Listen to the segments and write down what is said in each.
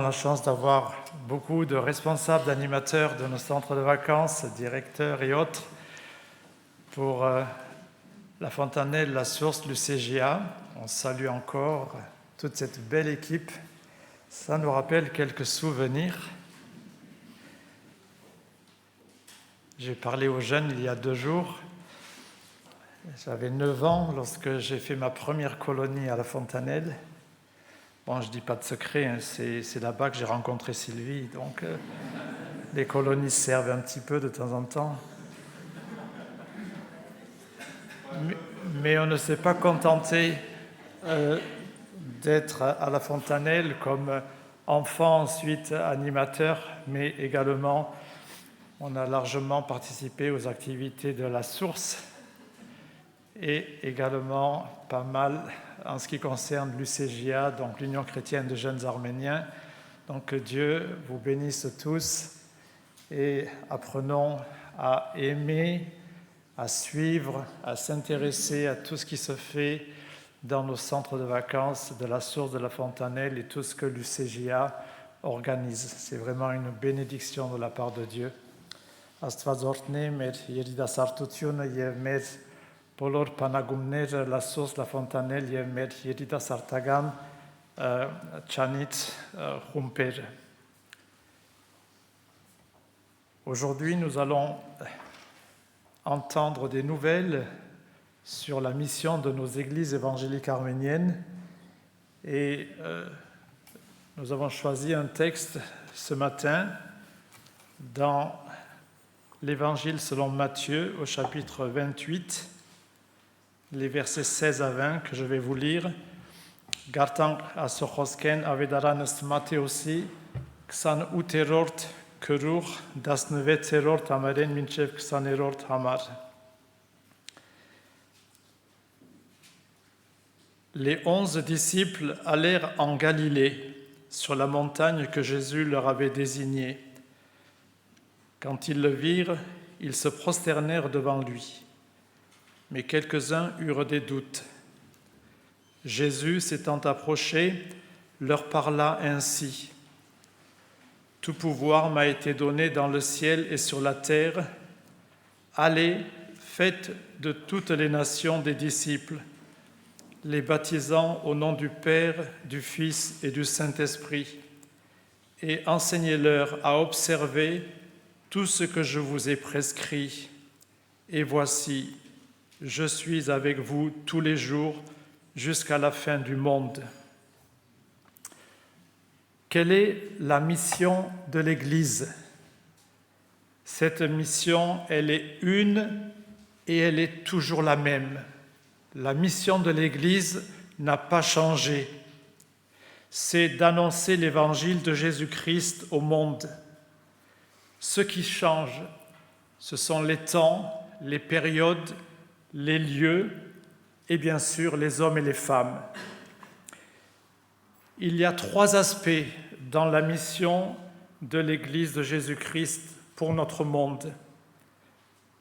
La chance d'avoir beaucoup de responsables, d'animateurs de nos centres de vacances, directeurs et autres pour la Fontanelle, la Source, l'UCJA. On salue encore toute cette belle équipe. Ça nous rappelle quelques souvenirs. J'ai parlé aux jeunes il y a 2 jours. J'avais 9 ans lorsque j'ai fait ma première colonie à la Fontanelle. Bon, je ne dis pas de secret, hein, c'est là-bas que j'ai rencontré Sylvie, donc les colonies servent un petit peu de temps en temps. Mais on ne s'est pas contenté d'être à la Fontanelle comme enfant, ensuite animateur, mais également on a largement participé aux activités de la Source et également pas mal en ce qui concerne l'UCJA, donc l'Union chrétienne de jeunes arméniens. Donc que Dieu vous bénisse tous et apprenons à aimer, à suivre, à s'intéresser à tout ce qui se fait dans nos centres de vacances de la Source, de la Fontanelle et tout ce que l'UCJA organise. C'est vraiment une bénédiction de la part de Dieu. Աստվածորդնի մեր երիտասարդությունը եւ մեր բոլոր բանագումները la Source, la Fontanelle եւ մեր երիտասարդական չանից խումբերը. Aujourd'hui, nous allons entendre des nouvelles sur la mission de nos églises évangéliques arméniennes et nous avons choisi un texte ce matin dans l'Évangile selon Matthieu au chapitre 28, les versets 16 à 20 que je vais vous lire. Գարտանք ասոխոսքեն ավետարանս Մատթեոսի 28-րդ քրուղ 16-րդ համարեն մինչև 20-րդ համար. Les 11 disciples allèrent en Galilée, sur la montagne que Jésus leur avait désignée. Quand ils le virent, ils se prosternèrent devant lui. Mais quelques-uns eurent des doutes. Jésus, s'étant approché, leur parla ainsi. « Tout pouvoir m'a été donné dans le ciel et sur la terre. Allez, faites de toutes les nations des disciples, les baptisant au nom du Père, du Fils et du Saint-Esprit, et enseignez-leur à observer tout ce que je vous ai prescrit. Et voici, je suis avec vous tous les jours jusqu'à la fin du monde. » Quelle est la mission de l'Église? Cette mission, elle est une et elle est toujours la même. La mission de l'Église n'a pas changé. C'est d'annoncer l'Évangile de Jésus-Christ au monde. Ce qui change, ce sont les temps, les périodes, les lieux et bien sûr les hommes et les femmes. Il y a 3 aspects dans la mission de l'Église de Jésus-Christ pour notre monde.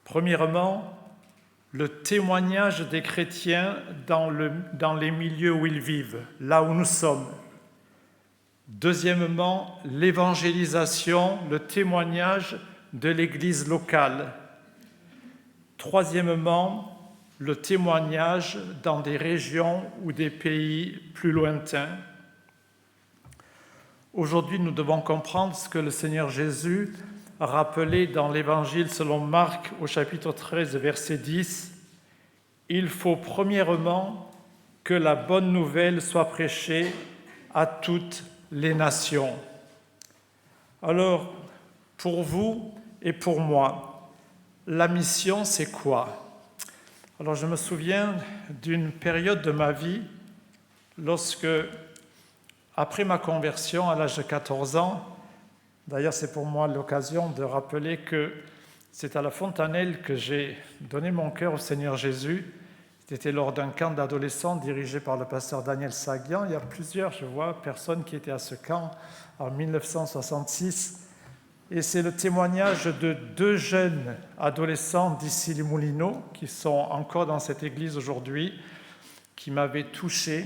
Premièrement, le témoignage des chrétiens dans les milieux où ils vivent, là où nous sommes. Deuxièmement, l'évangélisation, le témoignage de l'Église locale. Troisièmement, le témoignage dans des régions ou des pays plus lointains. Aujourd'hui, nous devons comprendre ce que le Seigneur Jésus a rappelé dans l'Évangile selon Marc au chapitre 13, verset 10. « Il faut premièrement que la bonne nouvelle soit prêchée à toutes les nations. » Alors, pour vous et pour moi, la mission, c'est quoi? Alors, je me souviens d'une période de ma vie lorsque, après ma conversion à l'âge de 14 ans, d'ailleurs c'est pour moi l'occasion de rappeler que c'est à la Fontanelle que j'ai donné mon cœur au Seigneur Jésus. C'était lors d'un camp d'adolescents dirigé par le pasteur Daniel Saguian. Il y a plusieurs, je vois, personnes qui étaient à ce camp en 1966. Et c'est le témoignage de 2 jeunes adolescents d'ici les Moulineaux, qui sont encore dans cette église aujourd'hui, qui m'avaient touché.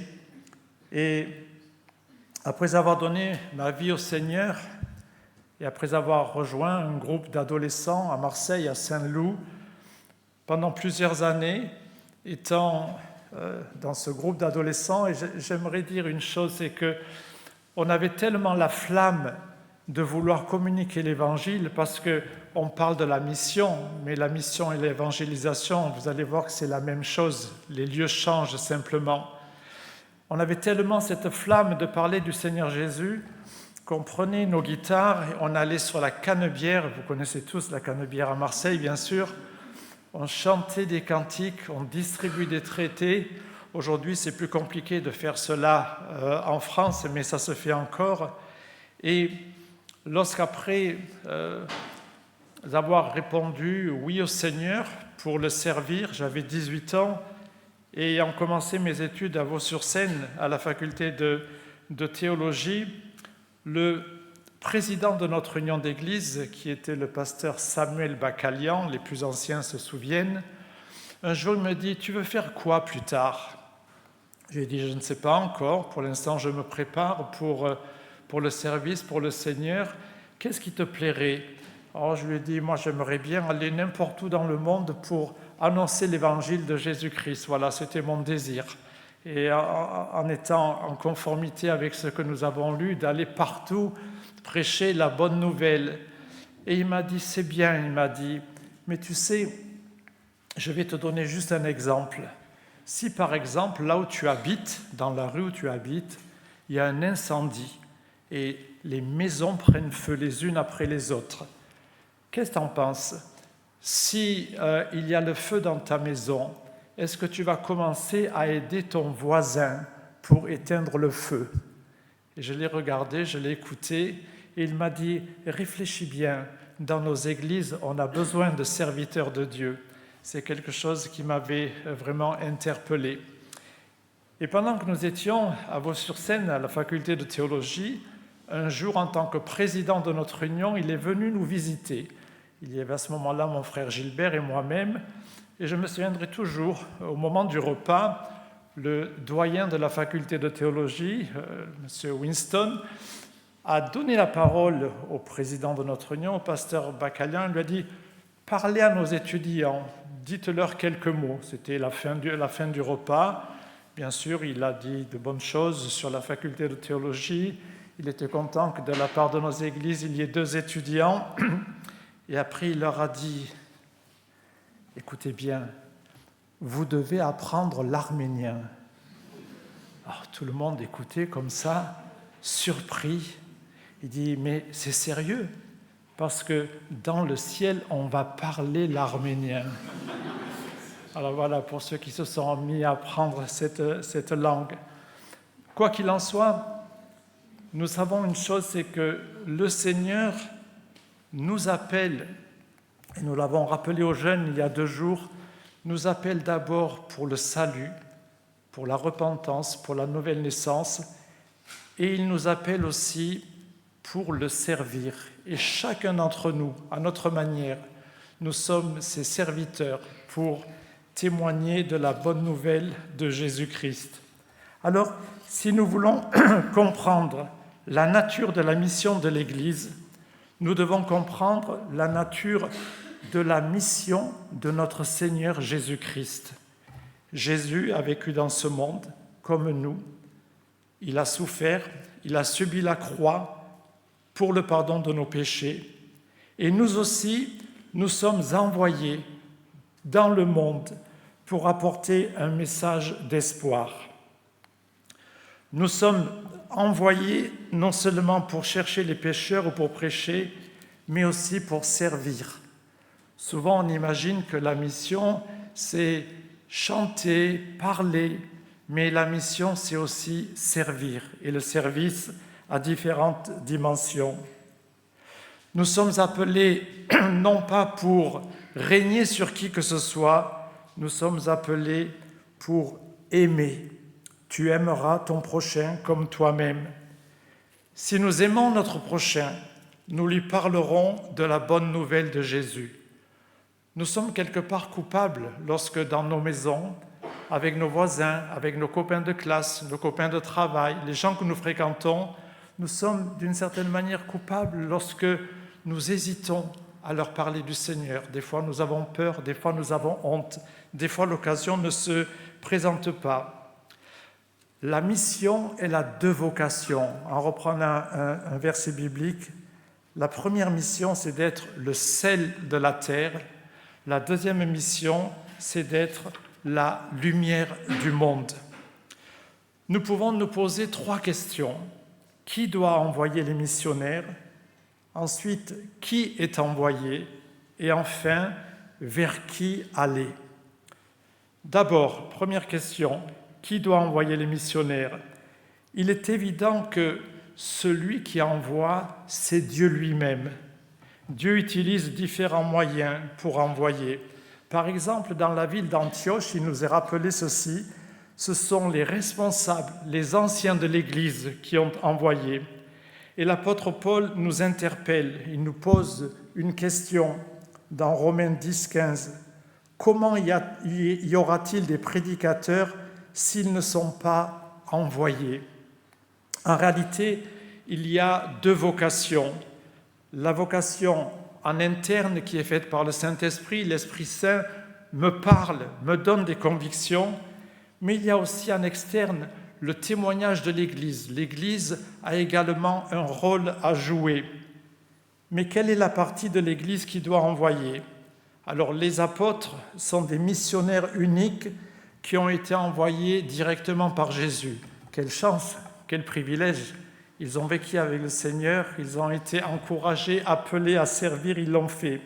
Et Après avoir donné ma vie au Seigneur et après avoir rejoint un groupe d'adolescents à Marseille, à Saint-Loup, pendant plusieurs années, étant dans ce groupe d'adolescents, et j'aimerais dire une chose, c'est qu'on avait tellement la flamme de vouloir communiquer l'Évangile, parce qu'on parle de la mission, mais la mission et l'évangélisation, vous allez voir que c'est la même chose, les lieux changent simplement. On avait tellement cette flamme de parler du Seigneur Jésus qu'on prenait nos guitares et on allait sur la Canebière, vous connaissez tous la Canebière à Marseille bien sûr, on chantait des cantiques, on distribuait des traités. Aujourd'hui c'est plus compliqué de faire cela en France, mais ça se fait encore. Et lorsqu'après avoir répondu oui au Seigneur pour le servir, j'avais 18 ans, et ayant commencé mes études à Vaux-sur-Seine, à la faculté de théologie, le président de notre union d'église, qui était le pasteur Samuel Bacalian, les plus anciens se souviennent, un jour il me dit « Tu veux faire quoi plus tard ?» J'ai dit « Je ne sais pas encore, pour l'instant je me prépare pour le service, pour le Seigneur. Qu'est-ce qui te plairait ?» Alors je lui ai dit « Moi j'aimerais bien aller n'importe où dans le monde pour annoncer l'évangile de Jésus-Christ. » Voilà, c'était mon désir. Et en étant en conformité avec ce que nous avons lu, d'aller partout prêcher la bonne nouvelle. Et il m'a dit, c'est bien, il m'a dit, mais tu sais, je vais te donner juste un exemple. Si par exemple, là où tu habites, dans la rue où tu habites, il y a un incendie et les maisons prennent feu les unes après les autres, qu'est-ce que tu en penses ? Si il y a le feu dans ta maison, est-ce que tu vas commencer à aider ton voisin pour éteindre le feu ? Et je l'ai regardé, je l'ai écouté, et il m'a dit « Réfléchis bien, dans nos églises, on a besoin de serviteurs de Dieu. » C'est quelque chose qui m'avait vraiment interpellé. Et pendant que nous étions à Vaux-sur-Seine, à la faculté de théologie, un jour, en tant que président de notre union, il est venu nous visiter. Il y avait à ce moment-là mon frère Gilbert et moi-même, et je me souviendrai toujours, au moment du repas, le doyen de la faculté de théologie, M. Winston, a donné la parole au président de notre union, au pasteur Bacalian. Il lui a dit « Parlez à nos étudiants, dites-leur quelques mots. » C'était la fin du repas. Bien sûr, il a dit de bonnes choses sur la faculté de théologie. Il était content que de la part de nos églises, il y ait 2 étudiants. Et après, il leur a dit « Écoutez bien, vous devez apprendre l'arménien. » Alors tout le monde écoutait comme ça, surpris. Il dit « Mais c'est sérieux, parce que dans le ciel, on va parler l'arménien. » Alors voilà, pour ceux qui se sont mis à apprendre cette langue. Quoi qu'il en soit, nous savons une chose, c'est que le Seigneur nous appelle, et nous l'avons rappelé aux jeunes il y a 2 jours, nous appelle d'abord pour le salut, pour la repentance, pour la nouvelle naissance, et il nous appelle aussi pour le servir. Et chacun d'entre nous, à notre manière, nous sommes ses serviteurs pour témoigner de la bonne nouvelle de Jésus-Christ. Alors, si nous voulons comprendre la nature de la mission de l'Église, nous devons comprendre la nature de la mission de notre Seigneur Jésus-Christ. Jésus a vécu dans ce monde comme nous. Il a souffert, il a subi la croix pour le pardon de nos péchés. Et nous aussi, nous sommes envoyés dans le monde pour apporter un message d'espoir. Nous sommes envoyés non seulement pour chercher les pécheurs ou pour prêcher, mais aussi pour servir. Souvent, on imagine que la mission, c'est chanter, parler, mais la mission, c'est aussi servir. Et le service a différentes dimensions. Nous sommes appelés non pas pour régner sur qui que ce soit, nous sommes appelés pour aimer. Tu aimeras ton prochain comme toi-même. Si nous aimons notre prochain, nous lui parlerons de la bonne nouvelle de Jésus. Nous sommes quelque part coupables lorsque dans nos maisons, avec nos voisins, avec nos copains de classe, nos copains de travail, les gens que nous fréquentons, nous sommes d'une certaine manière coupables lorsque nous hésitons à leur parler du Seigneur. Des fois, nous avons peur, des fois, nous avons honte, des fois, l'occasion ne se présente pas. La mission, elle a deux vocations. En reprenant un verset biblique, la première mission, c'est d'être le sel de la terre. La deuxième mission, c'est d'être la lumière du monde. Nous pouvons nous poser trois questions. Qui doit envoyer les missionnaires ? Ensuite, qui est envoyé ? Et enfin, vers qui aller ? D'abord, première question, qui doit envoyer les missionnaires ? Il est évident que celui qui envoie, c'est Dieu lui-même. Dieu utilise différents moyens pour envoyer. Par exemple, dans la ville d'Antioche, il nous est rappelé ceci, ce sont les responsables, les anciens de l'Église qui ont envoyé. Et l'apôtre Paul nous interpelle, il nous pose une question dans Romains 10, 15. Comment y aura-t-il des prédicateurs s'ils ne sont pas envoyés ? En réalité, il y a deux vocations. La vocation en interne qui est faite par le Saint-Esprit, l'Esprit Saint me parle, me donne des convictions, mais il y a aussi en externe le témoignage de l'Église. L'Église a également un rôle à jouer. Mais quelle est la partie de l'Église qui doit envoyer ? Alors les apôtres sont des missionnaires uniques qui ont été envoyés directement par Jésus. Quelle chance, quel privilège ! Ils ont vécu avec le Seigneur, ils ont été encouragés, appelés à servir, ils l'ont fait.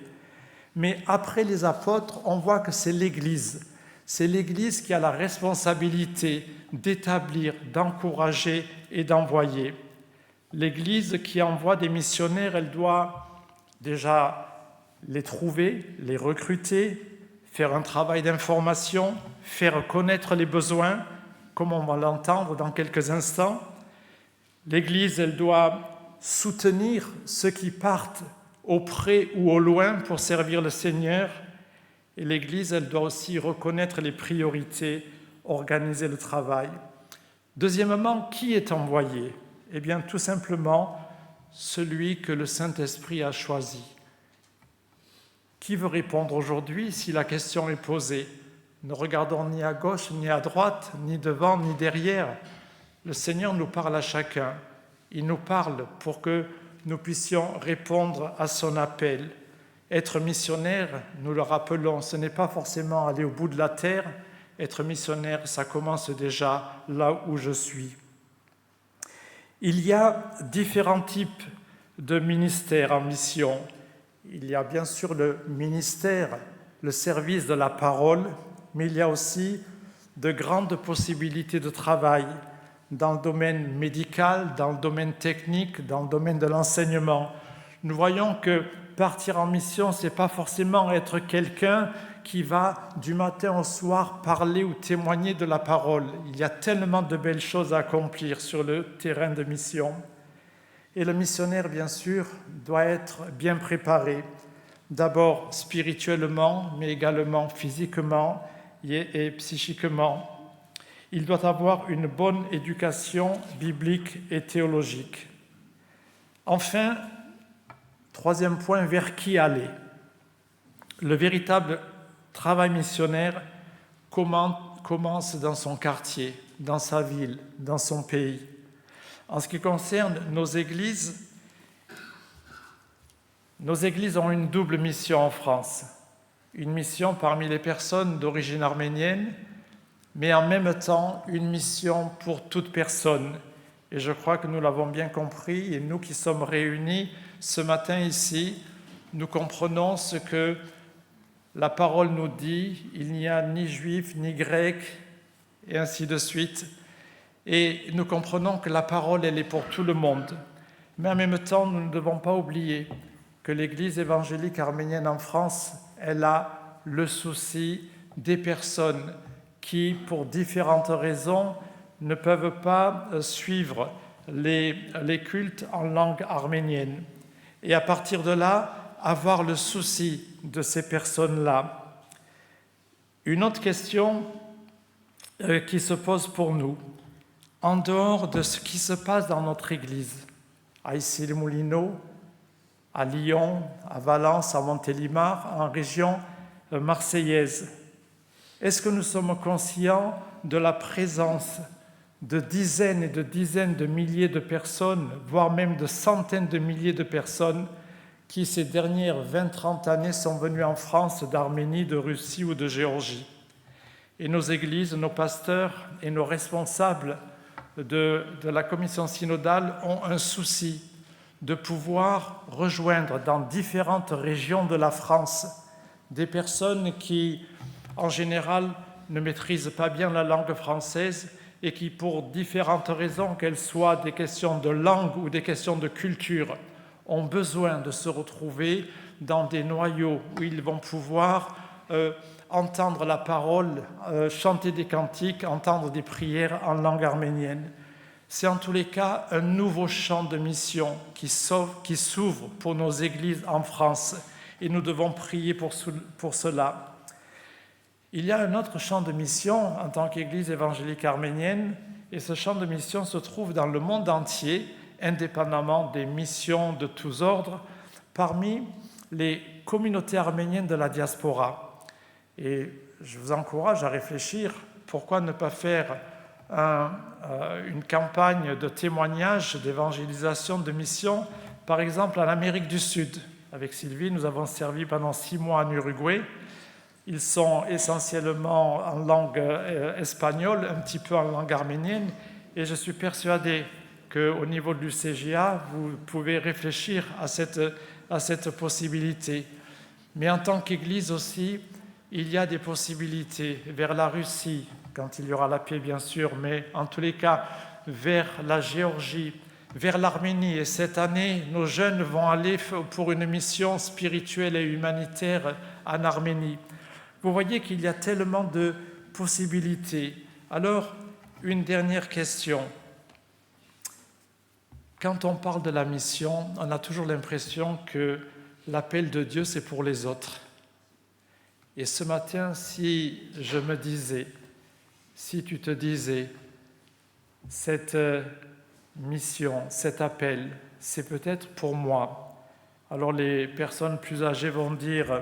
Mais après les apôtres, on voit que c'est l'Église. C'est l'Église qui a la responsabilité d'établir, d'encourager et d'envoyer. L'Église qui envoie des missionnaires, elle doit déjà les trouver, les recruter, faire un travail d'information, faire connaître les besoins, comme on va l'entendre dans quelques instants. L'Église, elle doit soutenir ceux qui partent au près ou au loin pour servir le Seigneur. Et l'Église, elle doit aussi reconnaître les priorités, organiser le travail. Deuxièmement, qui est envoyé ? Eh bien, tout simplement, celui que le Saint-Esprit a choisi. Qui veut répondre aujourd'hui si la question est posée ? Ne regardons ni à gauche, ni à droite, ni devant, ni derrière. Le Seigneur nous parle à chacun. Il nous parle pour que nous puissions répondre à son appel. Être missionnaire, nous le rappelons, ce n'est pas forcément aller au bout de la terre. Être missionnaire, ça commence déjà là où je suis. Il y a différents types de ministères en mission. Il y a bien sûr le ministère, le service de la parole, mais il y a aussi de grandes possibilités de travail dans le domaine médical, dans le domaine technique, dans le domaine de l'enseignement. Nous voyons que partir en mission, ce n'est pas forcément être quelqu'un qui va du matin au soir parler ou témoigner de la parole. Il y a tellement de belles choses à accomplir sur le terrain de mission. Et le missionnaire, bien sûr, doit être bien préparé, d'abord spirituellement, mais également physiquement et psychiquement. Il doit avoir une bonne éducation biblique et théologique. Enfin, troisième point, vers qui aller ? Le véritable travail missionnaire commence dans son quartier, dans sa ville, dans son pays. En ce qui concerne nos églises ont une double mission en France. Une mission parmi les personnes d'origine arménienne, mais en même temps une mission pour toute personne. Et je crois que nous l'avons bien compris, et nous qui sommes réunis ce matin ici, nous comprenons ce que la parole nous dit, il n'y a ni juif, ni grec, et ainsi de suite. Et nous comprenons que la parole, elle est pour tout le monde. Mais en même temps, nous ne devons pas oublier que l'Église évangélique arménienne en France, elle a le souci des personnes qui, pour différentes raisons, ne peuvent pas suivre les cultes en langue arménienne. Et à partir de là, avoir le souci de ces personnes-là. Une autre question qui se pose pour nous, en dehors de ce qui se passe dans notre Église, à Issy-les-Moulineaux, à Lyon, à Valence, à Montélimar, en région marseillaise. Est-ce que nous sommes conscients de la présence de dizaines et de dizaines de milliers de personnes, voire même de centaines de milliers de personnes qui, ces dernières 20-30 années, sont venues en France d'Arménie, de Russie ou de Géorgie? Et nos églises, nos pasteurs et nos responsables de la commission synodale ont un souci de pouvoir rejoindre dans différentes régions de la France des personnes qui, en général, ne maîtrisent pas bien la langue française et qui, pour différentes raisons, qu'elles soient des questions de langue ou des questions de culture, ont besoin de se retrouver dans des noyaux où ils vont pouvoir entendre la parole, chanter des cantiques, entendre des prières en langue arménienne. C'est en tous les cas un nouveau champ de mission qui s'ouvre pour nos églises en France et nous devons prier pour cela. Il y a un autre champ de mission en tant qu'Église évangélique arménienne et ce champ de mission se trouve dans le monde entier, indépendamment des missions de tous ordres, parmi les communautés arméniennes de la diaspora. Et je vous encourage à réfléchir, pourquoi ne pas faire une campagne de témoignage, d'évangélisation, de mission, par exemple en Amérique du Sud. Avec Sylvie, nous avons servi pendant 6 mois en Uruguay. Ils sont essentiellement en langue espagnole, un petit peu en langue arménienne, et je suis persuadé qu'au niveau de l'UCGA, vous pouvez réfléchir à cette possibilité. Mais en tant qu'Église aussi, il y a des possibilités vers la Russie, quand il y aura la paix bien sûr, mais en tous les cas vers la Géorgie, vers l'Arménie. Et cette année, nos jeunes vont aller pour une mission spirituelle et humanitaire en Arménie. Vous voyez qu'il y a tellement de possibilités. Alors, une dernière question. Quand on parle de la mission, on a toujours l'impression que l'appel de Dieu, c'est pour les autres. Et ce matin, si tu te disais, cette mission, cet appel, c'est peut-être pour moi. Alors les personnes plus âgées vont dire,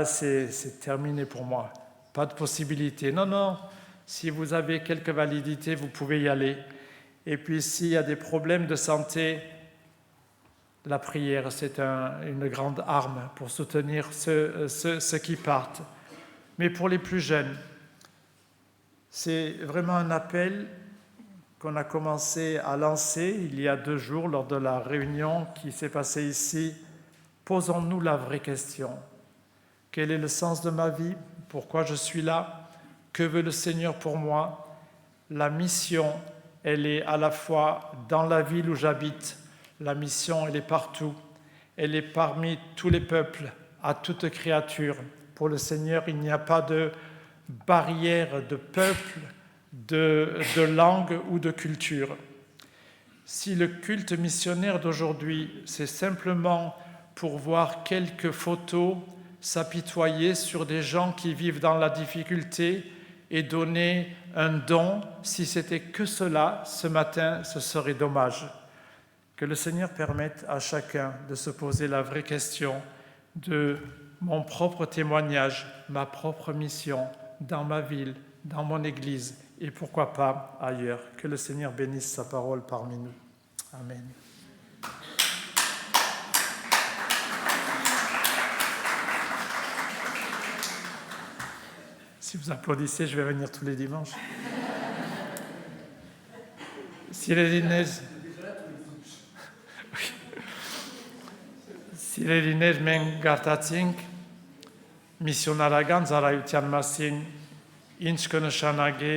c'est terminé pour moi, pas de possibilité. Non, si vous avez quelques validités, vous pouvez y aller. Et puis s'il y a des problèmes de santé, la prière, c'est une grande arme pour soutenir ceux qui partent. Mais pour les plus jeunes, c'est vraiment un appel qu'on a commencé à lancer il y a 2 jours lors de la réunion qui s'est passée ici. Posons-nous la vraie question. Quel est le sens de ma vie? Pourquoi je suis là? Que veut le Seigneur pour moi? La mission, elle est à la fois dans la ville où j'habite. La mission, elle est partout. Elle est parmi tous les peuples, à toute créature. Pour le Seigneur, il n'y a pas de barrière de peuple, de langue ou de culture. Si le culte missionnaire d'aujourd'hui, c'est simplement pour voir quelques photos, s'apitoyer sur des gens qui vivent dans la difficulté et donner un don, si c'était que cela, ce matin, ce serait dommage. Que le Seigneur permette à chacun de se poser la vraie question de mon propre témoignage, ma propre mission dans ma ville, dans mon Église et pourquoi pas ailleurs. Que le Seigneur bénisse sa parole parmi nous. Amen. Si vous applaudissez, je vais venir tous les dimanches. Սիրելիներ, մենք գարտացինք միսիոնարական ծառայության մասին, ինչ կնշանակի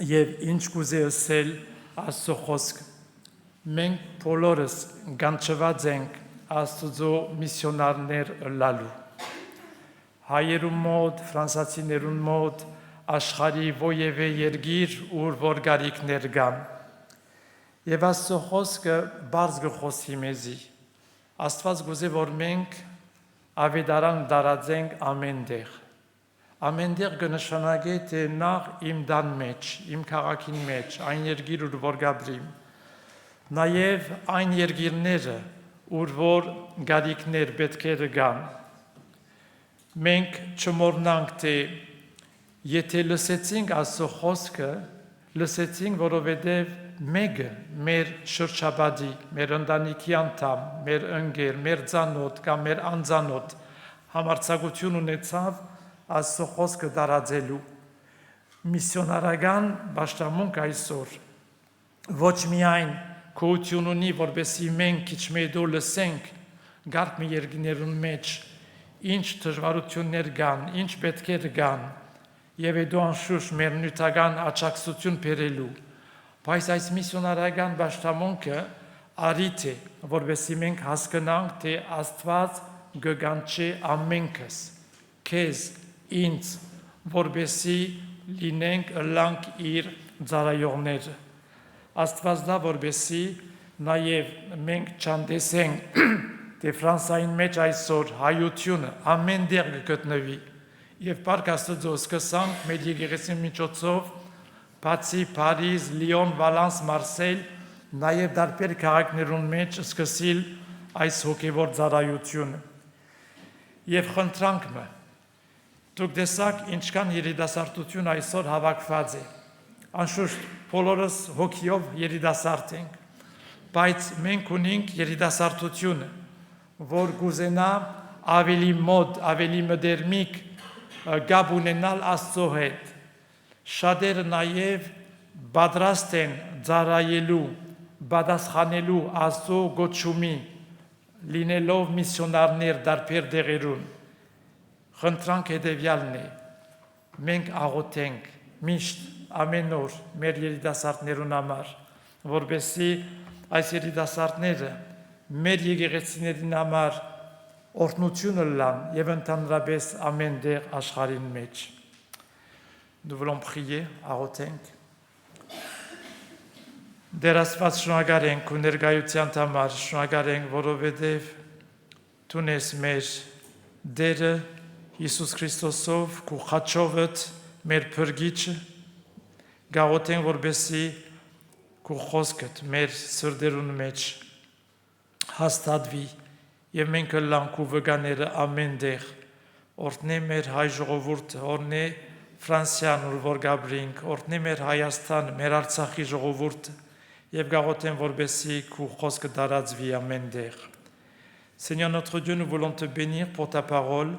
եւ ինչ կուզե ասել Աստծո խոսքը։ Մենք բոլորս գանչված ենք Աստծո միսիոնարներ ըլլալու։ Հայերուն մոտ, ֆրանսացիներուն մոտ, աշխարհի ովևէ երկիր, ուր որ գարիքներ կան։ Եվ Աստծո խոսքը բարձ գխոսի մեզի։ Աստված գուզե որ մենք ավետարան դարածենք ամեն տեղ, Ամենտեղ կնշանակե թե նախ իմ դան մեջ, իմ քաղաքին մեջ, այն երկիր ուր որ գաբրիմ, նաև այն երկիրները, ուր որ գարիքներ պետք է գան։ Մենք չմոռնանք, թե եթե լսեցինք Աստծո խոսքը, լսեցինք, որովհետև մեկը մեր շրջապատի, մեր ընտանիքի անդամ, մեր ընկեր, մեր ծանոթ կամ մեր անծանոթ համարձակություն ունեցավ Աստծո խոսքը տարածելու։ Միսիոնարական պաշտամունք այսօր ոչ միայն գոյություն ունի, որպեսզի մենք քիչ մեդո լսենք գարկ մի երկիներուն մեջ, ինչ դժվարություններ կան, ինչ պետք է կան, եւ հետո անշուշտ մեր նյութական աջակցություն բերելու, բայց այս միսիոնարական պաշտամունքը արիթ է, որպեսզի մենք հասկանանք, թե Աստված կգանչի ամենքս, քեզ, ինձ, որպեսզի լինենք ըլլանք իր ծառայողները։ Աստված դա որպեսզի նաև մենք չանդեսենք, թե Ֆրանսային մեջ այսօր հայությունը ամեն տեղ կգտնվի, եւ Փառք Աստծո սկսանք մեր եկեղեցի միջոցով, բացի Փարիզ, Լիոն, Վալանս, Մարսել, նաև տարբեր քաղաքներուն մեջ սկսել այս հոգևոր ծառայությունը։ Եվ խնդրանք մը, դուք տեսաք ինչքան երիտասարդություն այսօր հավաքված է, անշուշտ բոլորս հոգիով երիտասարդ ենք, բայց մենք ունենք երիտասարդությունը, որ կուզենա ավելի մոտ, ավելի մտերմիկ գապ ունենալ Աստծո հետ։ Շատերը նաև պատրաստ են ծառայելու, պատասխանելու Աստծո գոչումի, լինելով միսիոնարներ տարբեր տեղերում։ Խնդրանք հետևյալն է. մենք աղոթենք միշտ ամեն օր մեր երիտասարդներուն համար, որպեսզի այս երիտասարդները մեր եկեղեցիներին համար օրհնությունը լան եւ ընդհանրապես ամեն տեղ աշխարհին մեջ։ Nous voulons prier, աղոթենք։ Դեր Աստված, շնորհակալ ենք քո ներկայության համար, շնորհակալ ենք, որովհետև դու ես մեր Դերը Հիսուս Քրիստոսով, քո խաչովդ մեր փրկիչը, գաղութենք, որպեսզի քո խոսքդ մեր սրտերուն մեջ հաստատվի եւ մենք լանք քո վկաները ամեն տեղ, օրհնե մեր հայ ժողովուրդը, օրհնե Ֆրանսիան, որ գաբրինք, օրհնե մեր Հայաստան, մեր Արցախի ժողովուրդը եւ գաղութենք, որպեսզի քո խոսքը տարածվի ամեն տեղ։ Seigneur notre Dieu, nous voulons te bénir pour ta parole,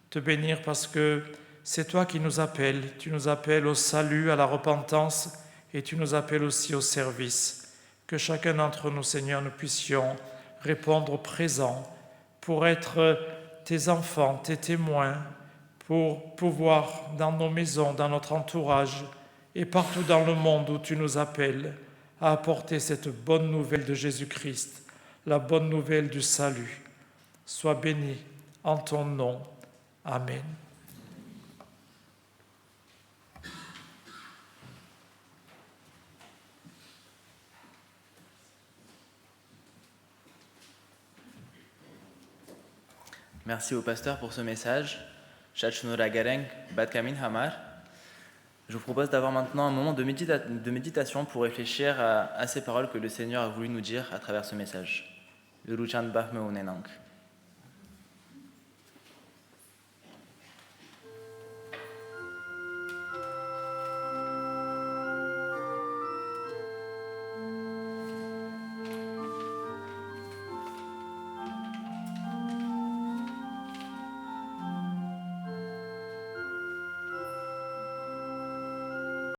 te bénir parce que c'est toi qui nous appelles. Tu nous appelles au salut, à la repentance et tu nous appelles aussi au service. Que chacun d'entre nous, Seigneur, nous puissions répondre présent pour être tes enfants, tes témoins, pour pouvoir dans nos maisons, dans notre entourage et partout dans le monde où tu nous appelles à apporter cette bonne nouvelle de Jésus-Christ, la bonne nouvelle du salut. Sois béni en ton nom. Amen. Merci au pasteur pour ce message. Chachunora Gareng, Batkamin Hamar. Je vous propose d'avoir maintenant un moment de méditation pour réfléchir à ces paroles que le Seigneur a voulu nous dire à travers ce message. Uruchan Bahme Unenang.